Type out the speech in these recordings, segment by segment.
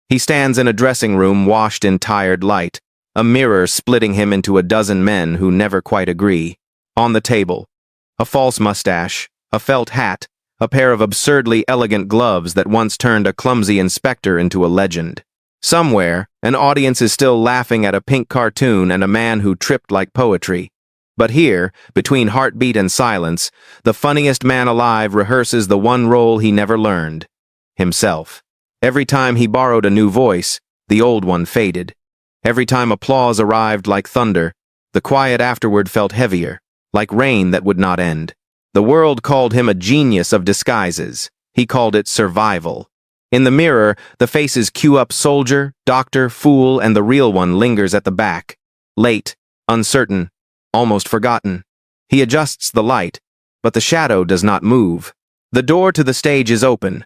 He stands in a dressing room washed in tired light, a mirror splitting him into a dozen men who never quite agree. On the table, a false mustache, a felt hat, a pair of absurdly elegant gloves that once turned a clumsy inspector into a legend. Somewhere, an audience is still laughing at a pink cartoon and a man who tripped like poetry. But here, between heartbeat and silence, the funniest man alive rehearses the one role he never learned: himself. Every time he borrowed a new voice, the old one faded. Every time applause arrived like thunder, the quiet afterward felt heavier, like rain that would not end. The world called him a genius of disguises. He called it survival. In the mirror, the faces cue up soldier, doctor, fool, and the real one lingers at the back. Late, uncertain, almost forgotten. He adjusts the light, but the shadow does not move. The door to the stage is open.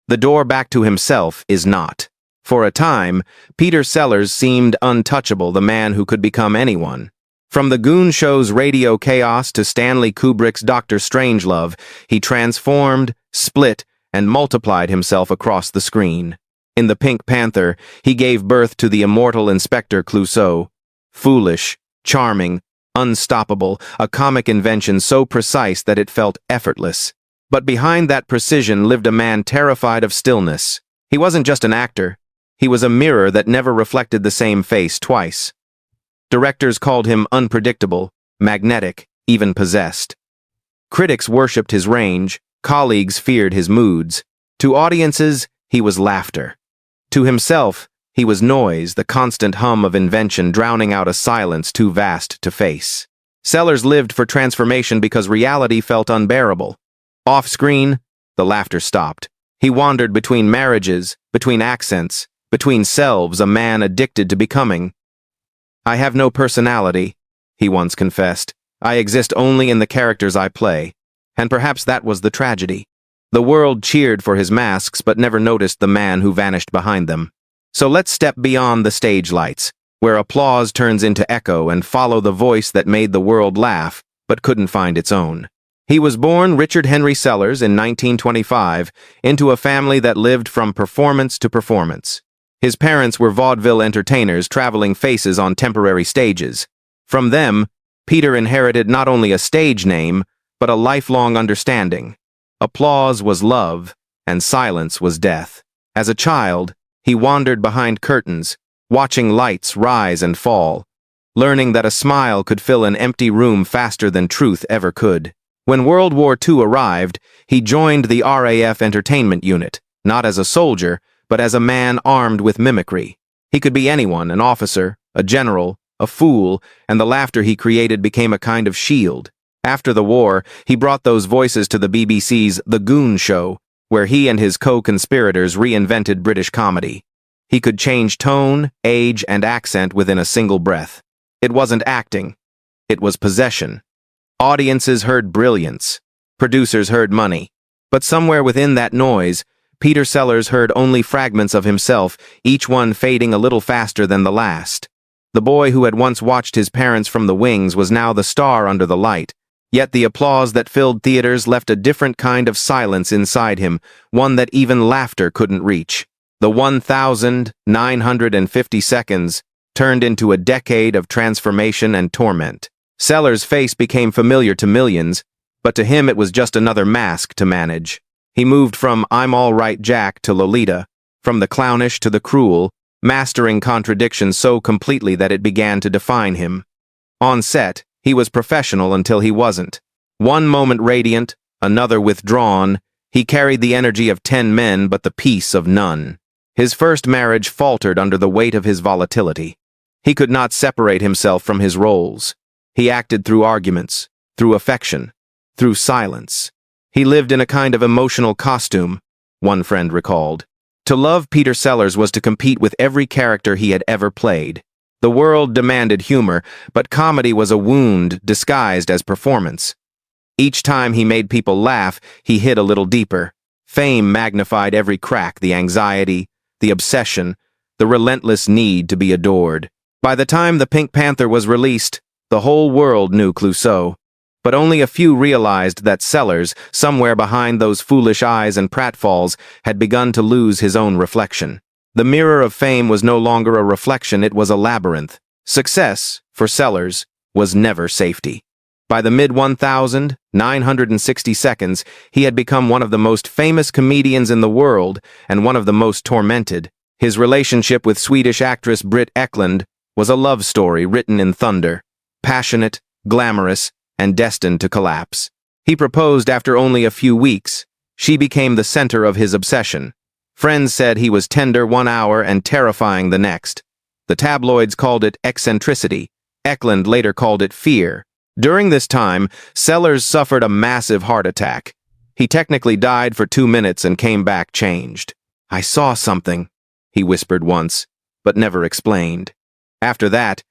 The door back to himself is not. For a time, Peter Sellers seemed untouchable, the man who could become anyone. From the Goon Show's radio chaos to Stanley Kubrick's Dr. Strangelove, he transformed, split, and multiplied himself across the screen. In the Pink Panther, he gave birth to the immortal Inspector Clouseau. Foolish, charming, unstoppable, a comic invention so precise that it felt effortless. But behind that precision lived a man terrified of stillness. He wasn't just an actor. He was a mirror that never reflected the same face twice. Directors called him unpredictable, magnetic, even possessed. Critics worshipped his range, colleagues feared his moods. To audiences, he was laughter. To himself, he was noise, the constant hum of invention drowning out a silence too vast to face. Sellers lived for transformation because reality felt unbearable. Off-screen, the laughter stopped. He wandered between marriages, between accents, between selves, a man addicted to becoming. "I have no personality," he once confessed. "I exist only in the characters I play." And perhaps that was the tragedy. The world cheered for his masks but never noticed the man who vanished behind them. So let's step beyond the stage lights, where applause turns into echo, and follow the voice that made the world laugh but couldn't find its own. He was born Richard Henry Sellers in 1925 into a family that lived from performance to performance. His parents were vaudeville entertainers traveling faces on temporary stages. From them, Peter inherited not only a stage name, but a lifelong understanding. Applause was love, and silence was death. As a child, he wandered behind curtains, watching lights rise and fall, learning that a smile could fill an empty room faster than truth ever could. When World War II arrived, he joined the RAF entertainment unit, not as a soldier, but as a man armed with mimicry. He could be anyone, an officer, a general, a fool, and the laughter he created became a kind of shield. After the war, he brought those voices to the BBC's The Goon Show, where he and his co-conspirators reinvented British comedy. He could change tone, age, and accent within a single breath. It wasn't acting. It was possession. Audiences heard brilliance. Producers heard money. But somewhere within that noise, Peter Sellers heard only fragments of himself, each one fading a little faster than the last. The boy who had once watched his parents from the wings was now the star under the light. Yet the applause that filled theaters left a different kind of silence inside him, one that even laughter couldn't reach. The 1,950 seconds turned into a decade of transformation and torment. Sellers' face became familiar to millions, but to him it was just another mask to manage. He moved from "I'm all right, Jack" to Lolita, from the clownish to the cruel, mastering contradiction so completely that it began to define him. On set, he was professional until he wasn't. One moment radiant, another withdrawn, he carried the energy of 10 men but the peace of none. His first marriage faltered under the weight of his volatility. He could not separate himself from his roles. He acted through arguments, through affection, through silence. He lived in a kind of emotional costume, one friend recalled. To love Peter Sellers was to compete with every character he had ever played. The world demanded humor, but comedy was a wound disguised as performance. Each time he made people laugh, he hit a little deeper. Fame magnified every crack, the anxiety, the obsession, the relentless need to be adored. By the time The Pink Panther was released, the whole world knew Clouseau. But only a few realized that Sellers, somewhere behind those foolish eyes and pratfalls, had begun to lose his own reflection. The mirror of fame was no longer a reflection, it was a labyrinth. Success, for Sellers, was never safety. By the mid-1960s, he had become one of the most famous comedians in the world and one of the most tormented. His relationship with Swedish actress Britt Ekland was a love story written in thunder, passionate, glamorous, and destined to collapse. He proposed after only a few weeks. She became the center of his obsession. Friends said he was tender one hour and terrifying the next. The tabloids called it eccentricity. Ekland later called it fear. During this time, Sellers suffered a massive heart attack. He technically died for 2 minutes and came back changed. "I saw something," he whispered once, but never explained. After that,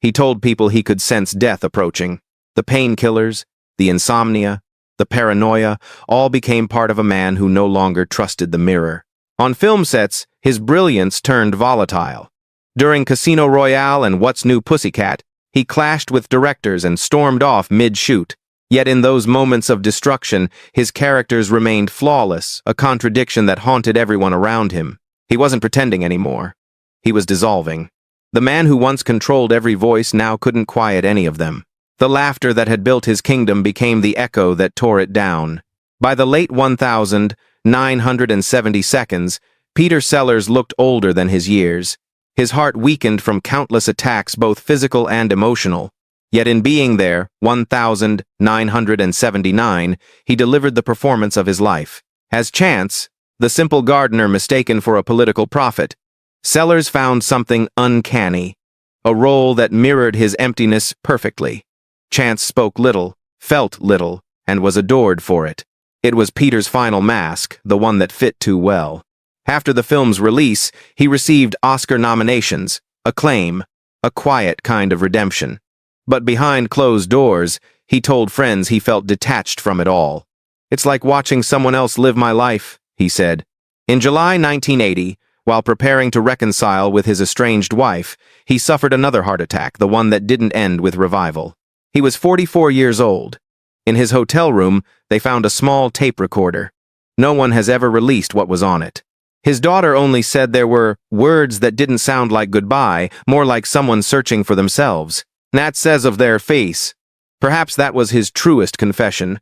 he told people he could sense death approaching. The painkillers, the insomnia, the paranoia, all became part of a man who no longer trusted the mirror. On film sets, his brilliance turned volatile. During Casino Royale and What's New Pussycat, he clashed with directors and stormed off mid-shoot. Yet in those moments of destruction, his characters remained flawless, a contradiction that haunted everyone around him. He wasn't pretending anymore. He was dissolving. The man who once controlled every voice now couldn't quiet any of them. The laughter that had built his kingdom became the echo that tore it down. By the late 1970s, Peter Sellers looked older than his years. His heart weakened from countless attacks, both physical and emotional. Yet in being there, 1979, he delivered the performance of his life. As Chance, the simple gardener mistaken for a political prophet, Sellers found something uncanny, a role that mirrored his emptiness perfectly. Chance spoke little, felt little, and was adored for it. It was Peter's final mask, the one that fit too well. After the film's release, he received Oscar nominations, acclaim, a quiet kind of redemption. But behind closed doors, he told friends he felt detached from it all. "It's like watching someone else live my life," he said. In July 1980, while preparing to reconcile with his estranged wife, he suffered another heart attack, the one that didn't end with revival. He was 44 years old. In his hotel room, they found a small tape recorder. No one has ever released what was on it. His daughter only said there were words that didn't sound like goodbye, more like someone searching for themselves. Nat says of their face. Perhaps that was his truest confession,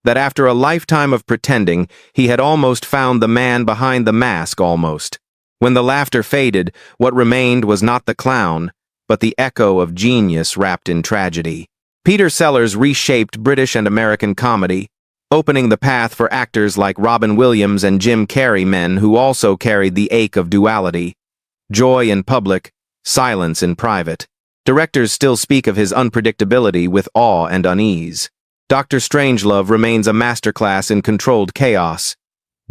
that after a lifetime of pretending, he had almost found the man behind the mask almost. When the laughter faded, what remained was not the clown, but the echo of genius wrapped in tragedy. Peter Sellers reshaped British and American comedy, opening the path for actors like Robin Williams and Jim Carrey, men who also carried the ache of duality. Joy in public, silence in private. Directors still speak of his unpredictability with awe and unease. Dr. Strangelove remains a masterclass in controlled chaos.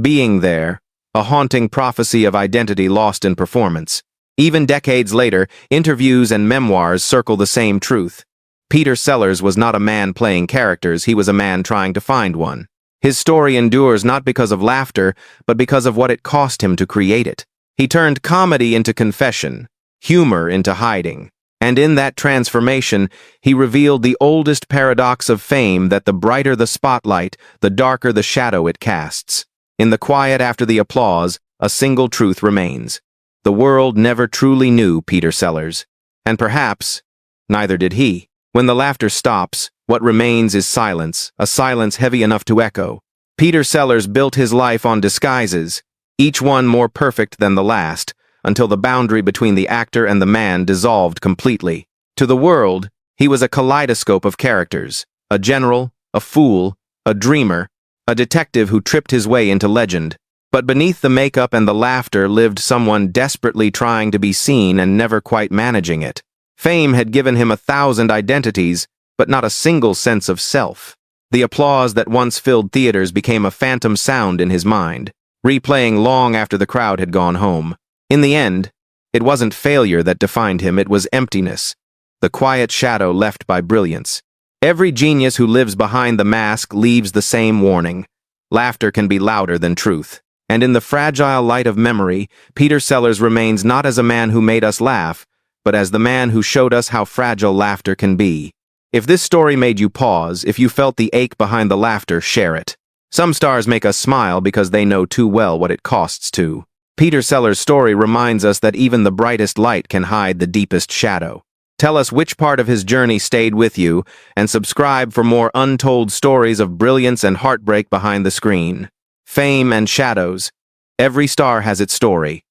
Being there, a haunting prophecy of identity lost in performance. Even decades later, interviews and memoirs circle the same truth. Peter Sellers was not a man playing characters, he was a man trying to find one. His story endures not because of laughter, but because of what it cost him to create it. He turned comedy into confession, humor into hiding. And in that transformation, he revealed the oldest paradox of fame, that the brighter the spotlight, the darker the shadow it casts. In the quiet after the applause, a single truth remains. The world never truly knew Peter Sellers. And perhaps, neither did he. When the laughter stops, what remains is silence, a silence heavy enough to echo. Peter Sellers built his life on disguises, each one more perfect than the last, until the boundary between the actor and the man dissolved completely. To the world, he was a kaleidoscope of characters, a general, a fool, a dreamer, a detective who tripped his way into legend. But beneath the makeup and the laughter lived someone desperately trying to be seen and never quite managing it. Fame had given him 1,000 identities, but not a single sense of self. The applause that once filled theaters became a phantom sound in his mind, replaying long after the crowd had gone home. In the end, it wasn't failure that defined him, it was emptiness, the quiet shadow left by brilliance. Every genius who lives behind the mask leaves the same warning. Laughter can be louder than truth. And in the fragile light of memory, Peter Sellers remains not as a man who made us laugh, but as the man who showed us how fragile laughter can be. If this story made you pause, if you felt the ache behind the laughter, share it. Some stars make us smile because they know too well what it costs to. Peter Sellers' story reminds us that even the brightest light can hide the deepest shadow. Tell us which part of his journey stayed with you, and subscribe for more untold stories of brilliance and heartbreak behind the screen. Fame and shadows. Every star has its story.